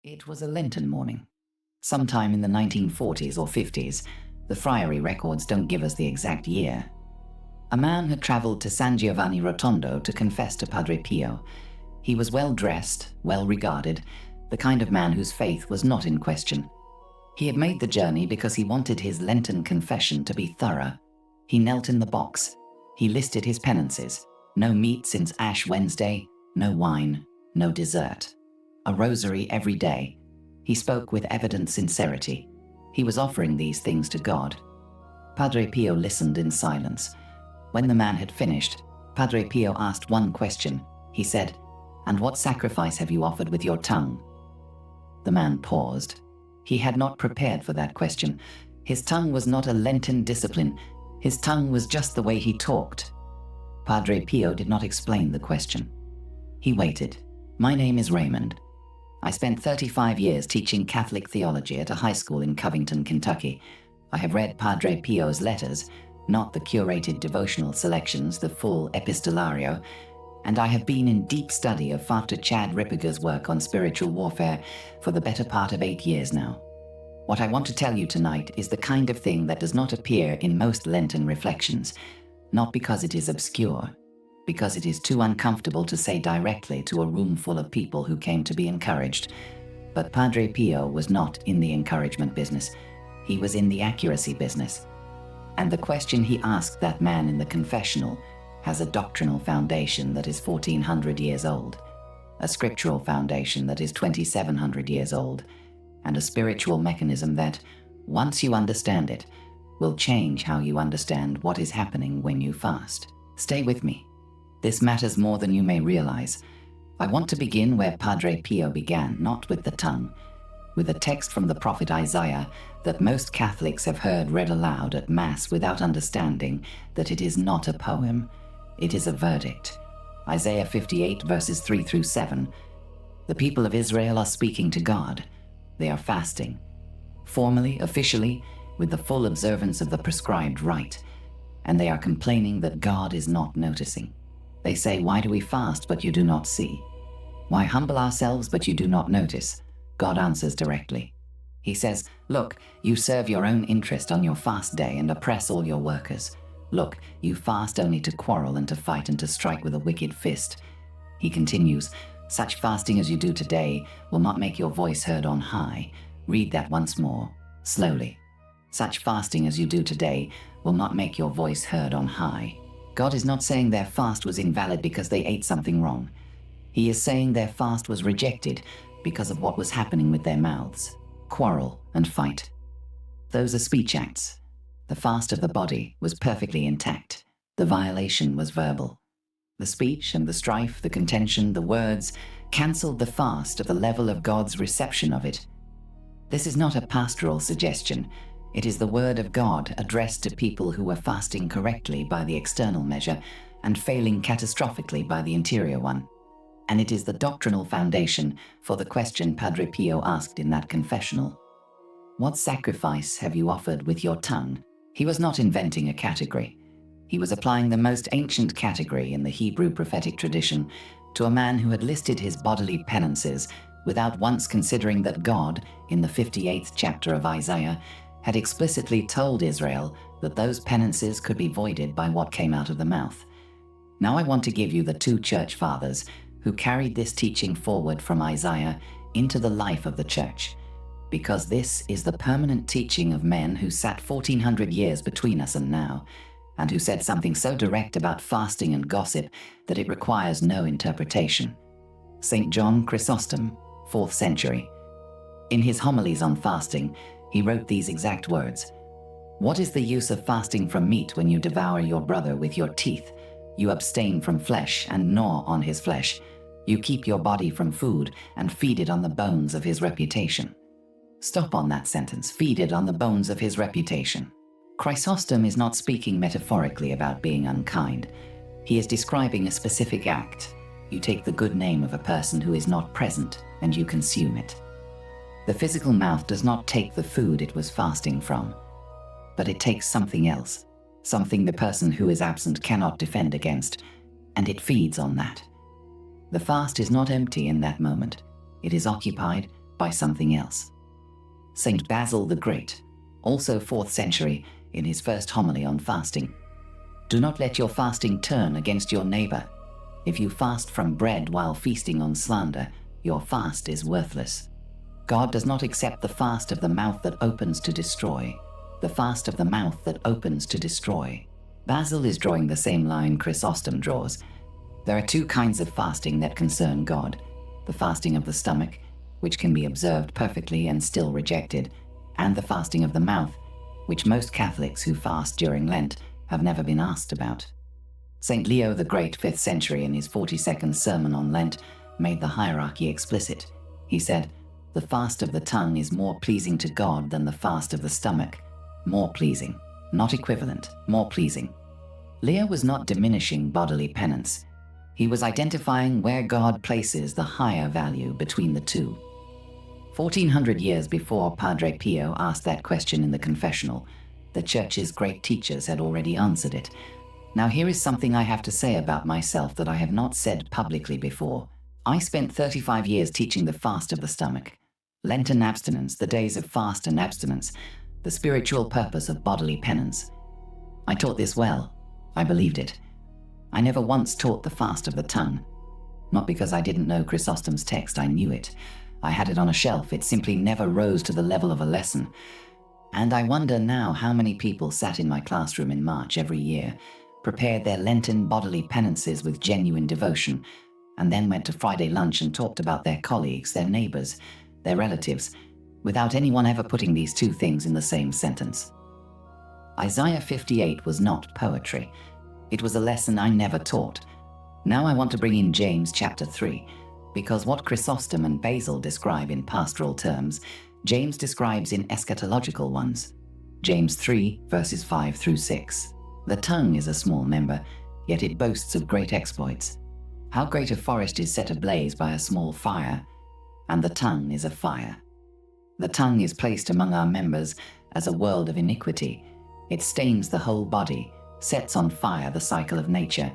It was a Lenten morning, sometime in the 1940s or 50s. The friary records don't give us the exact year. A man had traveled to San Giovanni Rotondo to confess to Padre Pio. He was well dressed, well regarded, the kind of man whose faith was not in question. He had made the journey because he wanted his Lenten confession to be thorough. He knelt in the box. He listed his penances: no meat since Ash Wednesday, no wine, no dessert. A rosary every day. He spoke with evident sincerity. He was offering these things to God. Padre Pio listened in silence. When the man had finished, Padre Pio asked one question. He said, "And what sacrifice have you offered with your tongue?" The man paused. He had not prepared for that question. His tongue was not a Lenten discipline. His tongue was just the way he talked. Padre Pio did not explain the question. He waited. "My name is Raymond. I spent 35 years teaching Catholic theology at a high school in Covington, Kentucky. I have read Padre Pio's letters, not the curated devotional selections, the full epistolario, and I have been in deep study of Father Chad Ripperger's work on spiritual warfare for the better part of 8 years now. What I want to tell you tonight is the kind of thing that does not appear in most Lenten reflections, not because it is obscure, because it is too uncomfortable to say directly to a room full of people who came to be encouraged. But Padre Pio was not in the encouragement business. He was in the accuracy business. And the question he asked that man in the confessional has a doctrinal foundation that is 1400 years old, a scriptural foundation that is 2700 years old, and a spiritual mechanism that, once you understand it, will change how you understand what is happening when you fast. Stay with me. This matters more than you may realize. I want to begin where Padre Pio began, not with the tongue, with a text from the prophet Isaiah that most Catholics have heard read aloud at Mass without understanding that it is not a poem, it is a verdict. Isaiah 58 verses 3 through 7. The people of Israel are speaking to God. They are fasting, formally, officially, with the full observance of the prescribed rite, and they are complaining that God is not noticing. They say, "Why do we fast, but you do not see? Why humble ourselves, but you do not notice?" God answers directly. He says, "Look, you serve your own interest on your fast day and oppress all your workers. Look, you fast only to quarrel and to fight and to strike with a wicked fist." He continues, "Such fasting as you do today will not make your voice heard on high." Read that once more, slowly. "Such fasting as you do today will not make your voice heard on high." God is not saying their fast was invalid because they ate something wrong. He is saying their fast was rejected because of what was happening with their mouths. Quarrel and fight. Those are speech acts. The fast of the body was perfectly intact. The violation was verbal. The speech and the strife, the contention, the words, cancelled the fast at the level of God's reception of it. This is not a pastoral suggestion. It is the word of God addressed to people who were fasting correctly by the external measure and failing catastrophically by the interior one. And it is the doctrinal foundation for the question Padre Pio asked in that confessional. What sacrifice have you offered with your tongue? He was not inventing a category. He was applying the most ancient category in the Hebrew prophetic tradition to a man who had listed his bodily penances without once considering that God, in the 58th chapter of Isaiah, had explicitly told Israel that those penances could be voided by what came out of the mouth. Now I want to give you the two church fathers who carried this teaching forward from Isaiah into the life of the church, because this is the permanent teaching of men who sat 1400 years between us and now, and who said something so direct about fasting and gossip that it requires no interpretation. St. John Chrysostom, 4th century. In his homilies on fasting, he wrote these exact words: "What is the use of fasting from meat when you devour your brother with your teeth? You abstain from flesh and gnaw on his flesh. You keep your body from food and feed it on the bones of his reputation." Stop on that sentence, "feed it on the bones of his reputation." Chrysostom is not speaking metaphorically about being unkind. He is describing a specific act. You take the good name of a person who is not present and you consume it. The physical mouth does not take the food it was fasting from, but it takes something else, something the person who is absent cannot defend against, and it feeds on that. The fast is not empty in that moment. It is occupied, by something else. Saint Basil the Great, also 4th century, in his first homily on fasting, "Do not let your fasting turn against your neighbor. If you fast from bread while feasting on slander, your fast is worthless. God does not accept the fast of the mouth that opens to destroy, the fast of the mouth that opens to destroy." Basil is drawing the same line Chrysostom draws. There are two kinds of fasting that concern God: the fasting of the stomach, which can be observed perfectly and still rejected, and the fasting of the mouth, which most Catholics who fast during Lent have never been asked about. St. Leo the Great, 5th century, in his 42nd Sermon on Lent, made the hierarchy explicit. He said, "The fast of the tongue is more pleasing to God than the fast of the stomach." More pleasing, not equivalent, more pleasing. Leo was not diminishing bodily penance. He was identifying where God places the higher value between the two. 1400 years before Padre Pio asked that question in the confessional, the Church's great teachers had already answered it. Now here is something I have to say about myself that I have not said publicly before. I spent 35 years teaching the fast of the stomach, Lenten abstinence, the days of fast and abstinence, the spiritual purpose of bodily penance. I taught this well. I believed it. I never once taught the fast of the tongue. Not because I didn't know Chrysostom's text, I knew it. I had it on a shelf, it simply never rose to the level of a lesson. And I wonder now how many people sat in my classroom in March every year, prepared their Lenten bodily penances with genuine devotion, and then went to Friday lunch and talked about their colleagues, their neighbors, their relatives, without anyone ever putting these two things in the same sentence. Isaiah 58 was not poetry. It was a lesson I never taught. Now I want to bring in James chapter 3, because what Chrysostom and Basil describe in pastoral terms, James describes in eschatological ones. James 3, verses 5 through 6. The tongue is a small member, yet it boasts of great exploits. How great a forest is set ablaze by a small fire, and the tongue is a fire. The tongue is placed among our members as a world of iniquity. It stains the whole body, sets on fire the cycle of nature,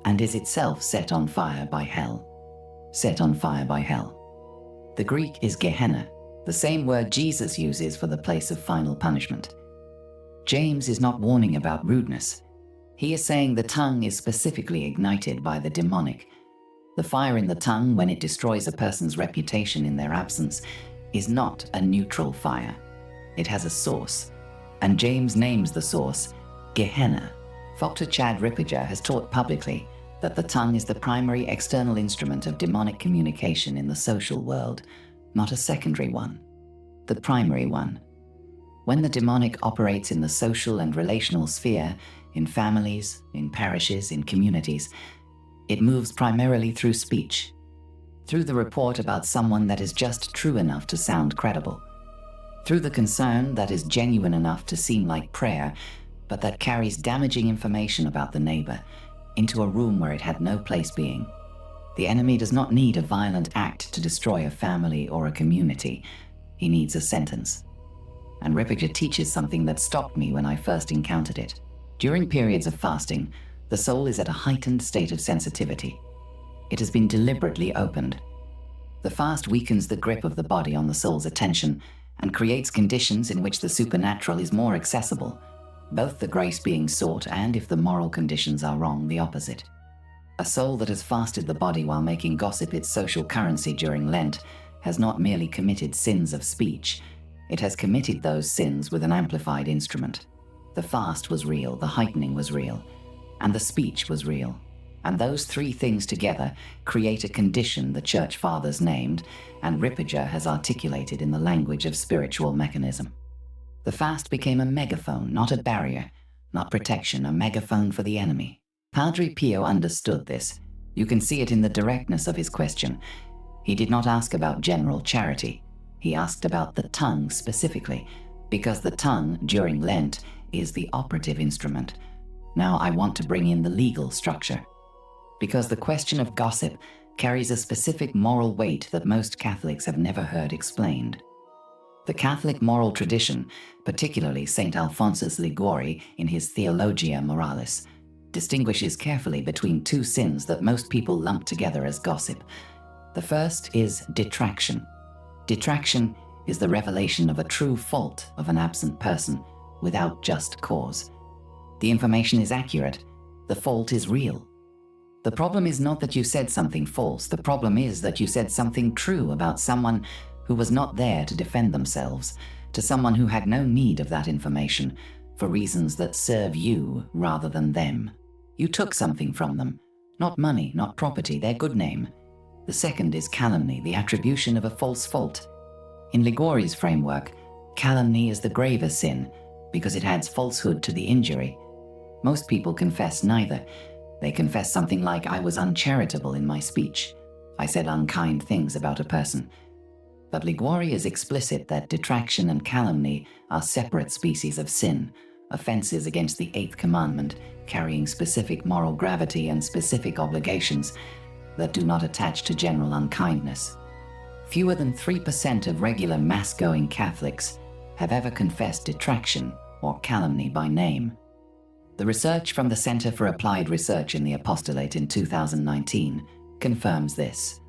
and is itself set on fire by hell. Set on fire by hell. The Greek is Gehenna, the same word Jesus uses for the place of final punishment. James is not warning about rudeness. He is saying the tongue is specifically ignited by the demonic. The fire in the tongue, when it destroys a person's reputation in their absence, is not a neutral fire. It has a source, and James names the source Gehenna. Dr. Chad Ripperger has taught publicly that the tongue is the primary external instrument of demonic communication in the social world, not a secondary one, the primary one. When the demonic operates in the social and relational sphere, in families, in parishes, in communities, it moves primarily through speech, through the report about someone that is just true enough to sound credible, through the concern that is genuine enough to seem like prayer, but that carries damaging information about the neighbor into a room where it had no place being. The enemy does not need a violent act to destroy a family or a community. He needs a sentence. And Ripperger teaches something that stopped me when I first encountered it. During periods of fasting, the soul is at a heightened state of sensitivity. It has been deliberately opened. The fast weakens the grip of the body on the soul's attention and creates conditions in which the supernatural is more accessible, both the grace being sought and, if the moral conditions are wrong, the opposite. A soul that has fasted the body while making gossip its social currency during Lent has not merely committed sins of speech, it has committed those sins with an amplified instrument. The fast was real, the heightening was real, and the speech was real. And those three things together create a condition the Church Fathers named, and Ripperger has articulated in the language of spiritual mechanism. The fast became a megaphone, not a barrier, not protection, a megaphone for the enemy. Padre Pio understood this. You can see it in the directness of his question. He did not ask about general charity. He asked about the tongue specifically, because the tongue, during Lent, is the operative instrument. Now I want to bring in the legal structure, because the question of gossip carries a specific moral weight that most Catholics have never heard explained. The Catholic moral tradition, particularly St. Alphonsus Liguori in his Theologia Moralis, distinguishes carefully between two sins that most people lump together as gossip. The first is detraction. Detraction is the revelation of a true fault of an absent person without just cause. The information is accurate. The fault is real. The problem is not that you said something false. The problem is that you said something true about someone who was not there to defend themselves, to someone who had no need of that information for reasons that serve you rather than them. You took something from them. Not money, not property, their good name. The second is calumny, the attribution of a false fault. In Liguori's framework, calumny is the graver sin because it adds falsehood to the injury. Most people confess neither. They confess something like, I was uncharitable in my speech. I said unkind things about a person. But Liguori is explicit that detraction and calumny are separate species of sin, offenses against the eighth commandment, carrying specific moral gravity and specific obligations that do not attach to general unkindness. Fewer than 3% of regular mass-going Catholics have ever confessed detraction or calumny by name. The research from the Center for Applied Research in the Apostolate in 2019 confirms this.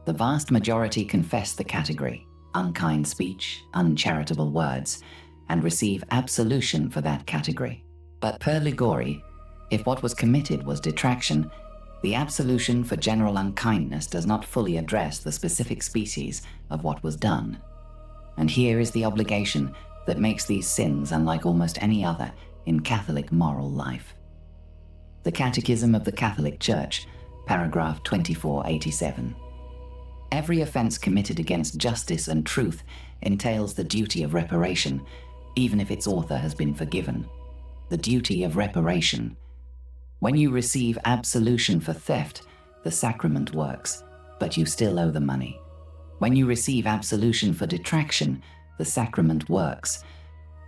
The vast majority confess the category, unkind speech, uncharitable words, and receive absolution for that category. But per Liguori, if what was committed was detraction, the absolution for general unkindness does not fully address the specific species of what was done. And here is the obligation that makes these sins unlike almost any other in Catholic moral life. The Catechism of the Catholic Church, paragraph 2487. Every offense committed against justice and truth entails the duty of reparation, even if its author has been forgiven. The duty of reparation. When you receive absolution for theft, the sacrament works, but you still owe the money. When you receive absolution for detraction, the sacrament works,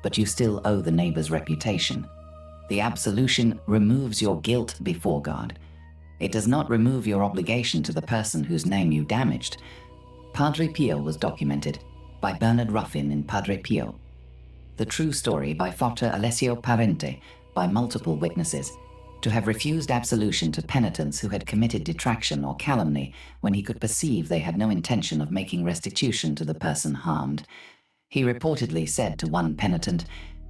but you still owe the neighbor's reputation. The absolution removes your guilt before God. It does not remove your obligation to the person whose name you damaged. Padre Pio was documented by Bernard Ruffin in Padre Pio. The true story by Frater Alessio Parente by multiple witnesses, to have refused absolution to penitents who had committed detraction or calumny when he could perceive they had no intention of making restitution to the person harmed. He reportedly said to one penitent,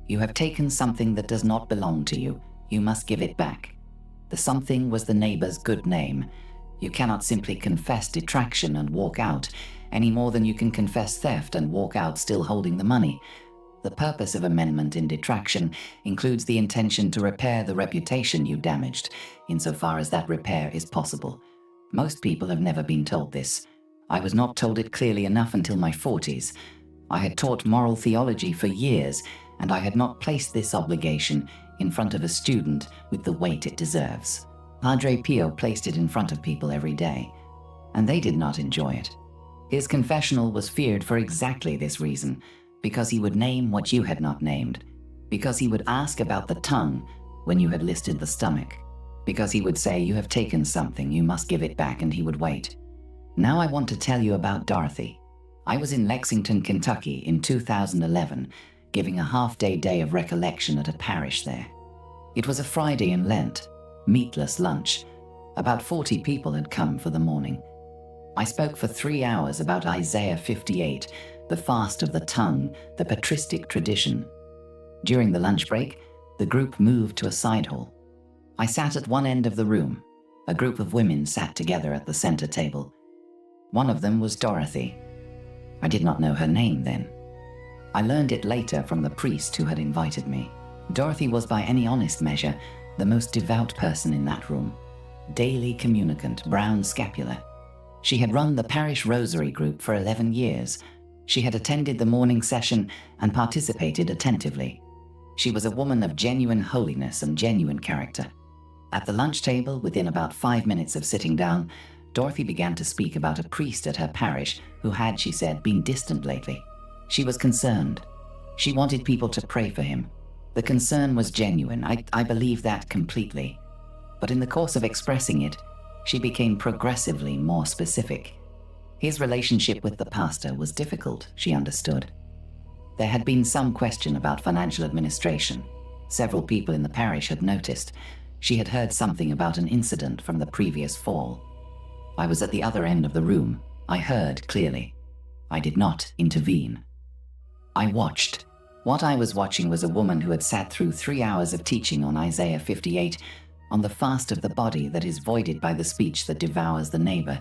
"You have taken something that does not belong to you. You must give it back." The something was the neighbor's good name. You cannot simply confess detraction and walk out, any more than you can confess theft and walk out still holding the money. The purpose of amendment in detraction includes the intention to repair the reputation you damaged, insofar as that repair is possible. Most people have never been told this. I was not told it clearly enough until my 40s. I had taught moral theology for years, and I had not placed this obligation in front of a student with the weight it deserves. Padre Pio placed it in front of people every day, and they did not enjoy it. His confessional was feared for exactly this reason, because he would name what you had not named, because he would ask about the tongue when you had listed the stomach, because he would say, "You have taken something, you must give it back," and he would wait. Now I want to tell you about Dorothy. I was in Lexington, Kentucky in 2011, giving a half-day day of recollection at a parish there. It was a Friday in Lent, meatless lunch. About 40 people had come for the morning. I spoke for 3 hours about Isaiah 58, the fast of the tongue, the patristic tradition. During the lunch break, the group moved to a side hall. I sat at one end of the room. A group of women sat together at the center table. One of them was Dorothy. I did not know her name then. I learned it later from the priest who had invited me. Dorothy was, by any honest measure, the most devout person in that room. Daily communicant, brown scapular. She had run the parish rosary group for 11 years. She had attended the morning session and participated attentively. She was a woman of genuine holiness and genuine character. At the lunch table, within about 5 minutes of sitting down, Dorothy began to speak about a priest at her parish who had, she said, been distant lately. She was concerned. She wanted people to pray for him. The concern was genuine. I believe that completely. But in the course of expressing it, she became progressively more specific. His relationship with the pastor was difficult, she understood. There had been some question about financial administration. Several people in the parish had noticed. She had heard something about an incident from the previous fall. I was at the other end of the room. I heard clearly. I did not intervene. I watched. What I was watching was a woman who had sat through 3 hours of teaching on Isaiah 58, on the fast of the body that is voided by the speech that devours the neighbor,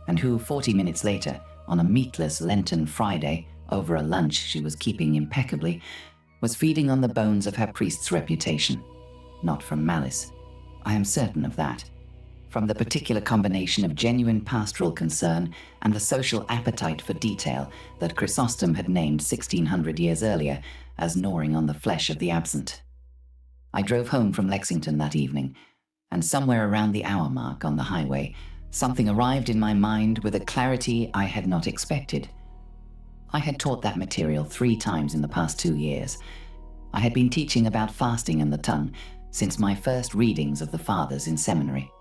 and who 40 minutes later, on a meatless Lenten Friday, over a lunch she was keeping impeccably, was feeding on the bones of her priest's reputation. Not from malice. I am certain of that. From the particular combination of genuine pastoral concern and the social appetite for detail that Chrysostom had named 1600 years earlier as gnawing on the flesh of the absent. I drove home from Lexington that evening, and somewhere around the hour mark on the highway, something arrived in my mind with a clarity I had not expected. I had taught that material 3 times in the past 2 years. I had been teaching about fasting and the tongue since my first readings of the Fathers in seminary.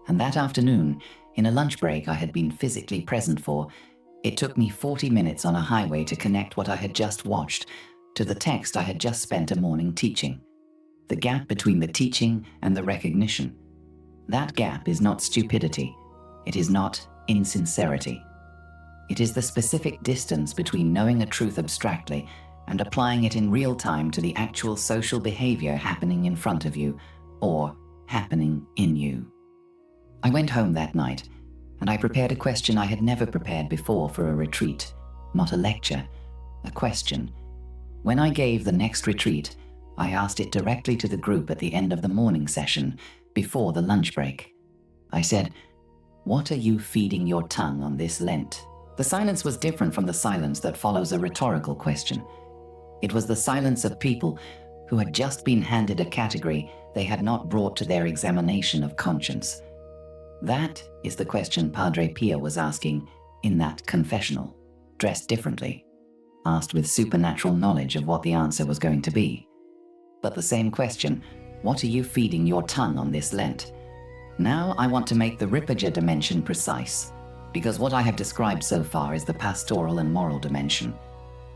And that afternoon, in a lunch break I had been physically present for, it took me 40 minutes on a highway to connect what I had just watched to the text I had just spent a morning teaching. The gap between the teaching and the recognition. That gap is not stupidity. It is not insincerity. It is the specific distance between knowing a truth abstractly and applying it in real time to the actual social behavior happening in front of you, or happening in you. I went home that night, and I prepared a question I had never prepared before for a retreat, not a lecture, a question. When I gave the next retreat, I asked it directly to the group at the end of the morning session, before the lunch break. I said, "What are you feeding your tongue on this Lent?" The silence was different from the silence that follows a rhetorical question. It was the silence of people who had just been handed a category they had not brought to their examination of conscience. That is the question Padre Pio was asking in that confessional, dressed differently, asked with supernatural knowledge of what the answer was going to be. But the same question, what are you feeding your tongue on this Lent? Now I want to make the Ripperger dimension precise, because what I have described so far is the pastoral and moral dimension.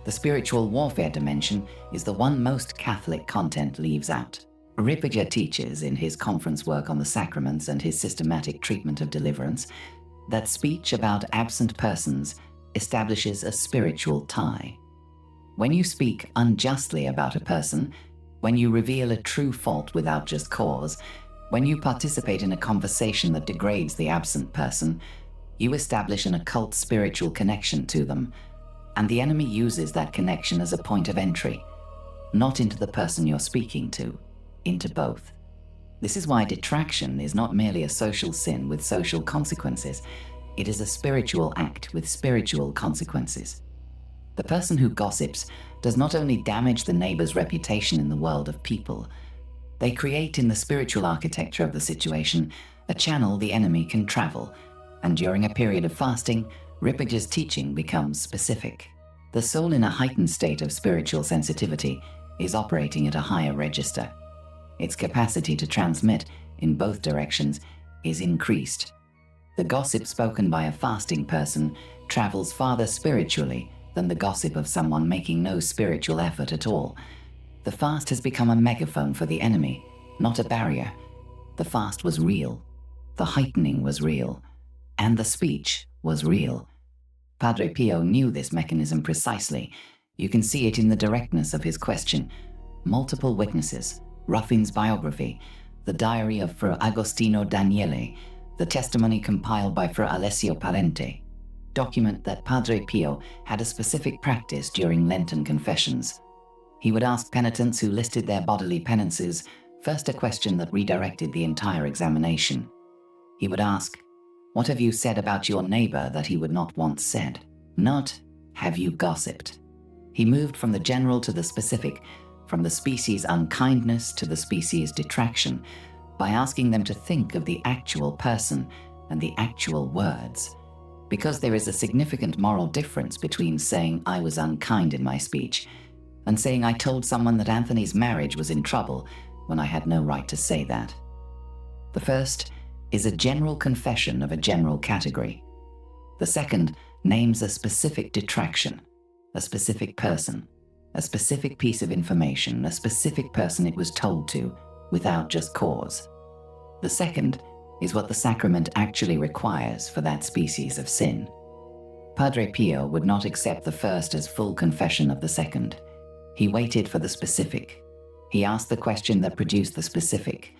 The spiritual warfare dimension is the one most Catholic content leaves out. Ripperger teaches in his conference work on the sacraments and his systematic treatment of deliverance that speech about absent persons establishes a spiritual tie. When you speak unjustly about a person, when you reveal a true fault without just cause, when you participate in a conversation that degrades the absent person, you establish an occult spiritual connection to them, and the enemy uses that connection as a point of entry, not into the person you're speaking to, into both. This is why detraction is not merely a social sin with social consequences. It is a spiritual act with spiritual consequences. The person who gossips does not only damage the neighbor's reputation in the world of people, they create in the spiritual architecture of the situation a channel the enemy can travel, and during a period of fasting, Ripperger's teaching becomes specific. The soul in a heightened state of spiritual sensitivity is operating at a higher register. Its capacity to transmit in both directions is increased. The gossip spoken by a fasting person travels farther spiritually than the gossip of someone making no spiritual effort at all. The fast has become a megaphone for the enemy, not a barrier. The fast was real. The heightening was real. And the speech was real. Padre Pio knew this mechanism precisely. You can see it in the directness of his question. Multiple witnesses, Ruffin's biography, the diary of Fra Agostino Daniele, the testimony compiled by Fra Alessio Parente, document that Padre Pio had a specific practice during Lenten confessions. He would ask penitents who listed their bodily penances first a question that redirected the entire examination. He would ask, "What have you said about your neighbor that he would not want said?" Not, "Have you gossiped?" He moved from the general to the specific, from the species unkindness to the species detraction, by asking them to think of the actual person and the actual words. Because there is a significant moral difference between saying I was unkind in my speech and saying I told someone that Anthony's marriage was in trouble when I had no right to say that. The first is a general confession of a general category. The second names a specific detraction, a specific person, a specific piece of information, a specific person it was told to, without just cause. The second is what the sacrament actually requires for that species of sin. Padre Pio would not accept the first as full confession of the second. He waited for the specific. He asked the question that produced the specific.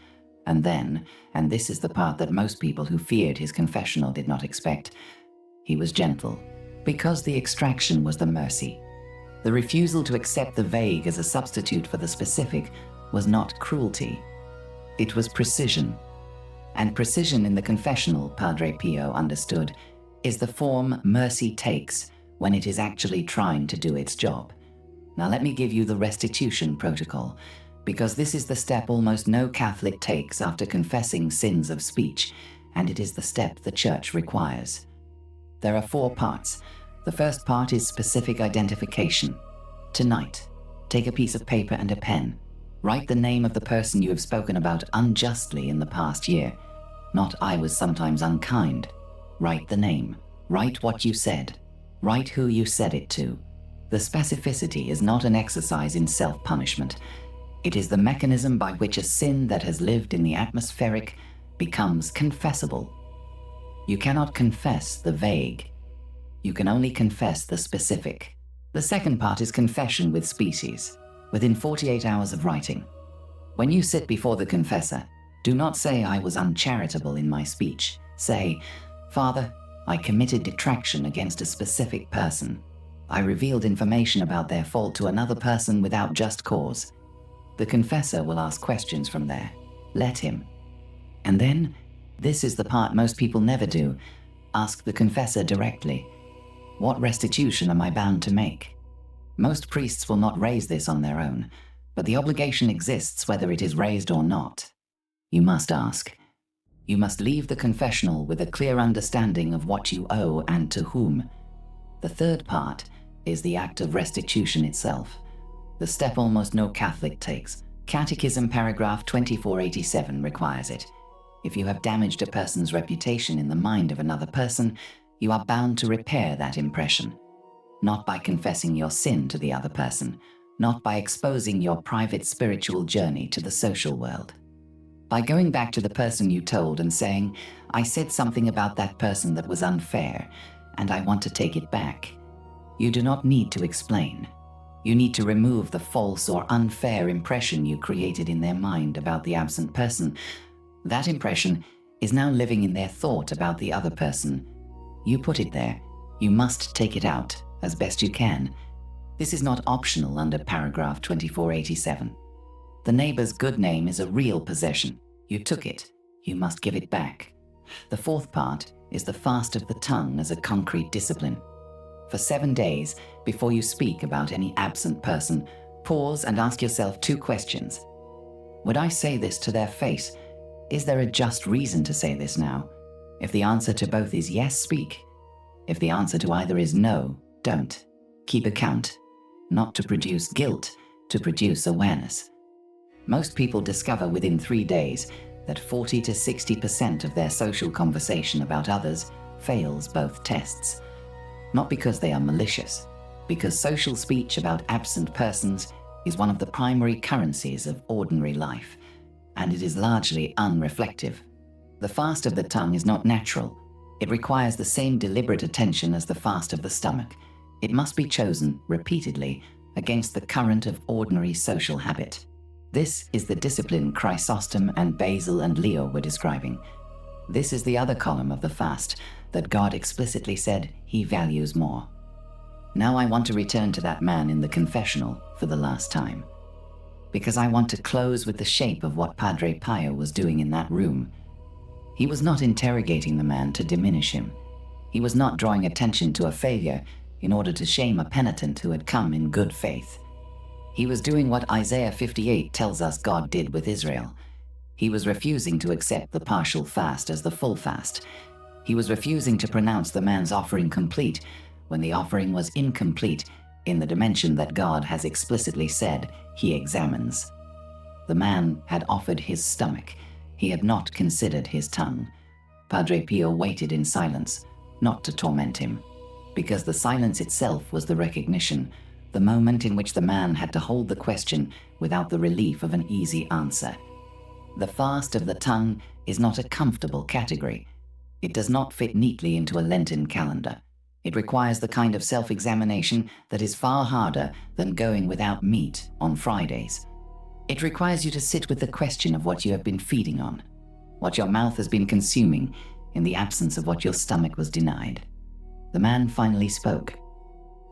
And then, and this is the part that most people who feared his confessional did not expect, he was gentle, because the extraction was the mercy. The refusal to accept the vague as a substitute for the specific was not cruelty. It was precision. And precision in the confessional, Padre Pio understood, is the form mercy takes when it is actually trying to do its job. Now let me give you the restitution protocol, because this is the step almost no Catholic takes after confessing sins of speech, and it is the step the Church requires. There are 4 parts. The first part is specific identification. Tonight, take a piece of paper and a pen. Write the name of the person you have spoken about unjustly in the past year. Not "I was sometimes unkind." Write the name. Write what you said. Write who you said it to. The specificity is not an exercise in self-punishment. It is the mechanism by which a sin that has lived in the atmospheric becomes confessable. You cannot confess the vague. You can only confess the specific. The second part is confession with species, within 48 hours of writing. When you sit before the confessor, do not say "I was uncharitable in my speech." Say, "Father, I committed detraction against a specific person. I revealed information about their fault to another person without just cause." The confessor will ask questions from there. Let him. And then, this is the part most people never do, ask the confessor directly. What restitution am I bound to make? Most priests will not raise this on their own, but the obligation exists whether it is raised or not. You must ask. You must leave the confessional with a clear understanding of what you owe and to whom. The third part is the act of restitution itself, the step almost no Catholic takes. Catechism paragraph 2487 requires it. If you have damaged a person's reputation in the mind of another person, you are bound to repair that impression, not by confessing your sin to the other person, not by exposing your private spiritual journey to the social world. By going back to the person you told and saying, "I said something about that person that was unfair, and I want to take it back." You do not need to explain. You need to remove the false or unfair impression you created in their mind about the absent person. That impression is now living in their thought about the other person. You put it there. You must take it out as best you can. This is not optional under paragraph 2487. The neighbor's good name is a real possession. You took it. You must give it back. The fourth part is the fast of the tongue as a concrete discipline. For 7 days, before you speak about any absent person, pause and ask yourself 2 questions. Would I say this to their face? Is there a just reason to say this now? If the answer to both is yes, speak. If the answer to either is no, don't. Keep account. Not to produce guilt, to produce awareness. Most people discover within 3 days that 40 to 60% of their social conversation about others fails both tests. Not because they are malicious, because social speech about absent persons is one of the primary currencies of ordinary life, and it is largely unreflective. The fast of the tongue is not natural. It requires the same deliberate attention as the fast of the stomach. It must be chosen repeatedly against the current of ordinary social habit. This is the discipline Chrysostom and Basil and Leo were describing. This is the other column of the fast that God explicitly said he values more. Now I want to return to that man in the confessional for the last time, because I want to close with the shape of what Padre Pio was doing in that room. He was not interrogating the man to diminish him. He was not drawing attention to a failure in order to shame a penitent who had come in good faith. He was doing what Isaiah 58 tells us God did with Israel. He was refusing to accept the partial fast as the full fast. He was refusing to pronounce the man's offering complete when the offering was incomplete in the dimension that God has explicitly said he examines. The man had offered his stomach. He had not considered his tongue. Padre Pio waited in silence, not to torment him, because the silence itself was the recognition, the moment in which the man had to hold the question without the relief of an easy answer. The fast of the tongue is not a comfortable category. It does not fit neatly into a Lenten calendar. It requires the kind of self-examination that is far harder than going without meat on Fridays. It requires you to sit with the question of what you have been feeding on, what your mouth has been consuming in the absence of what your stomach was denied. The man finally spoke.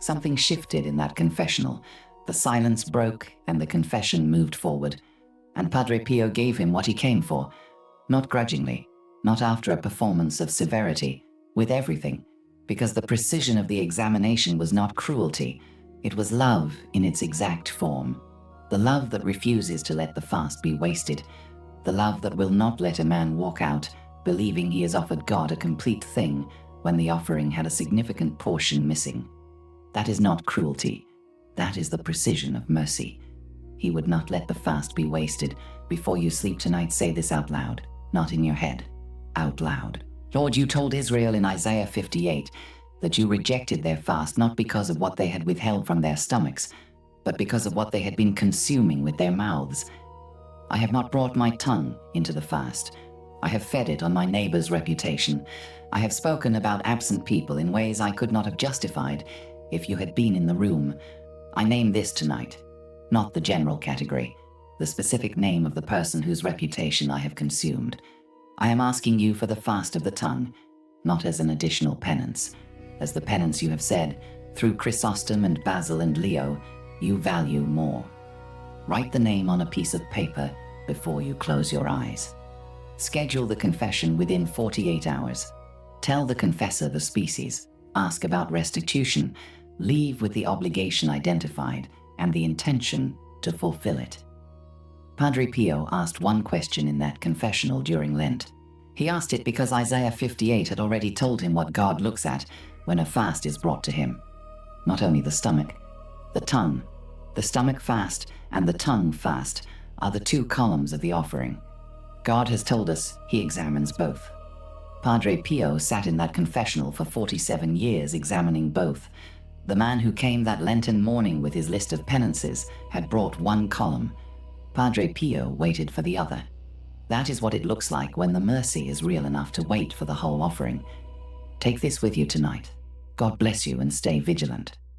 Something shifted in that confessional. The silence broke and the confession moved forward, and Padre Pio gave him what he came for, not grudgingly, not after a performance of severity, with everything, because the precision of the examination was not cruelty, it was love in its exact form. The love that refuses to let the fast be wasted, the love that will not let a man walk out believing he has offered God a complete thing when the offering had a significant portion missing. That is not cruelty. That is the precision of mercy. He would not let the fast be wasted. Before you sleep tonight, say this out loud, not in your head, out loud. Lord, you told Israel in Isaiah 58 that you rejected their fast not because of what they had withheld from their stomachs, but because of what they had been consuming with their mouths. I have not brought my tongue into the fast. I have fed it on my neighbor's reputation. I have spoken about absent people in ways I could not have justified if you had been in the room. I name this tonight, not the general category, the specific name of the person whose reputation I have consumed. I am asking you for the fast of the tongue, not as an additional penance, as the penance you have said, through Chrysostom and Basil and Leo, you value more. Write the name on a piece of paper before you close your eyes. Schedule the confession within 48 hours. Tell the confessor the species. Ask about restitution. Leave with the obligation identified and the intention to fulfill it. Padre Pio asked one question in that confessional during Lent. He asked it because Isaiah 58 had already told him what God looks at when a fast is brought to him. Not only the stomach, the tongue. The stomach fast and the tongue fast are the two columns of the offering. God has told us he examines both. Padre Pio sat in that confessional for 47 years examining both. The man who came that Lenten morning with his list of penances had brought one column. Padre Pio waited for the other. That is what it looks like when the mercy is real enough to wait for the whole offering. Take this with you tonight. God bless you and stay vigilant.